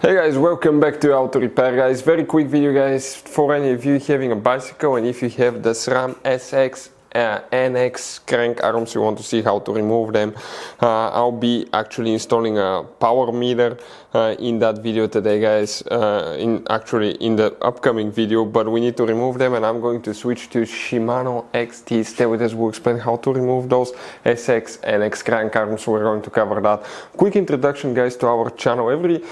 Hey guys, welcome back to Auto Repair guys. Very quick video guys for any of you having a bicycle, and if you have the SRAM SX NX crank arms, you want to see how to remove them. I'll be actually installing a power meter in that video today guys, in the upcoming video, but we need to remove them and I'm going to switch to Shimano XT. Stay with us, we'll explain how to remove those SX NX crank arms. We're going to cover that. Quick introduction guys to our channel. Every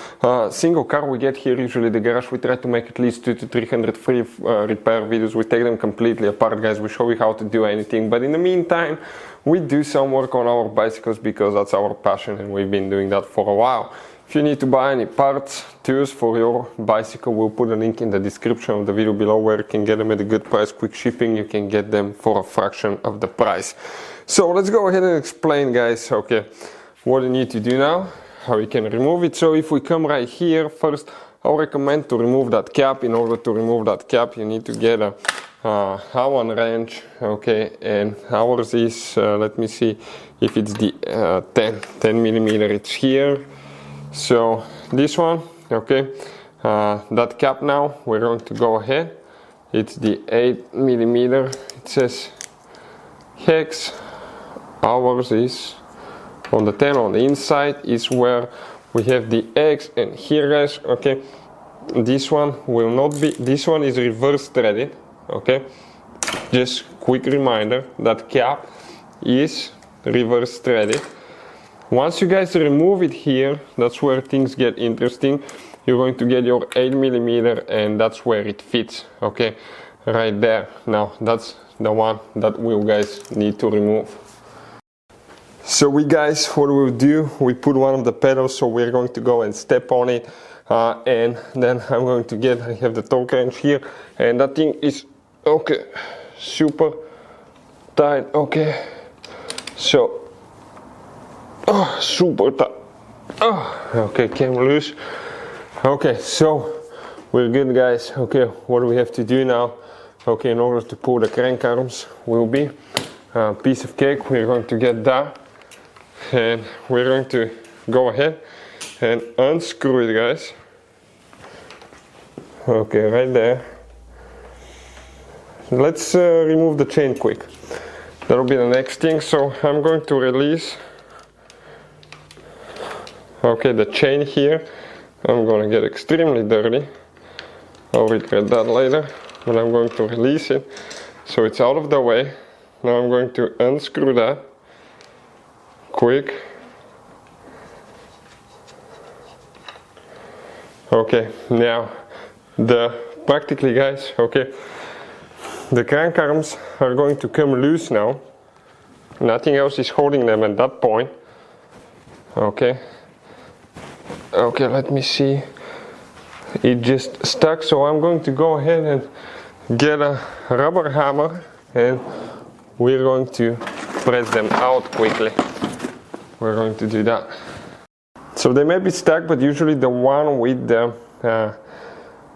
single car we get here, usually the garage, we try to make at least 200 to 300 free repair videos. We take them completely apart guys, we show you how to do anything, but in the meantime we do some work on our bicycles because that's our passion and we've been doing that for a while. If you need to buy any parts, tools for your bicycle, we'll put a link in the description of the video below where you can get them at a good price, quick shipping. You can get them for a fraction of the price. So let's go ahead and explain guys, okay, what you need to do now, how you can remove it. So if we come right here, first I'll recommend to remove that cap. In order to remove that cap you need to get a Allen wrench, okay, and ours is, let me see if it's the 10 millimeter, it's here. So this one, okay, that cap now, we're going to go ahead, it's the 8 millimeter, it says hex, ours is on the 10, on the inside is where we have the X, and here guys, okay, this one will not be, this one is reverse threaded, okay, just quick reminder that cap is reverse threaded. Once you guys remove it here, that's where things get interesting. You're going to get your 8 millimeter and that's where it fits, okay, right there. Now that's the one that we guys need to remove. So we guys, what we'll do, we put one of the pedals, so we're going to go and step on it, and then I'm going to get, I have the torque wrench here, and that thing is, okay, super tight, okay, so, oh, super tight, oh, okay, came loose, okay, so, we're good guys. Okay, what do we have to do now? Okay, in order to pull the crank arms will be a piece of cake. We're going to get that, and we're going to go ahead and unscrew it guys, okay, right there. Let's remove the chain quick, that'll be the next thing. So I'm going to release, okay, the chain here. I'm going to get extremely dirty, I'll regret that later, but I'm going to release it so it's out of the way. Now I'm going to unscrew that quick. Okay, now practically guys, okay, the crank arms are going to come loose now. Nothing else is holding them at that point. Okay, okay, let me see, it just stuck, so I'm going to go ahead and get a rubber hammer and we're going to press them out quickly. We're going to do that. So they may be stuck, but usually the one with the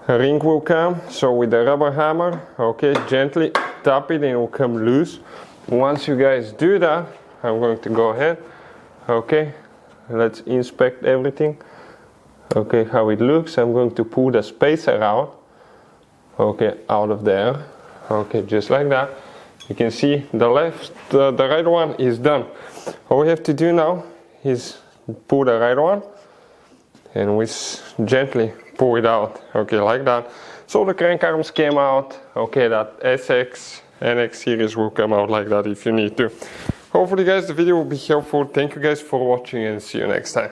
ring will come. So with the rubber hammer, okay, gently tap it and it will come loose. Once you guys do that, I'm going to go ahead, okay, let's inspect everything, okay, how it looks. I'm going to pull the spacer out, okay, out of there, okay, just like that. You can see the right one is done. All we have to do now is pull the right one and we gently pull it out, okay, like that. So the crank arms came out, okay, that SX NX series will come out like that if you need to. Hopefully guys the video will be helpful. Thank you guys for watching and see you next time.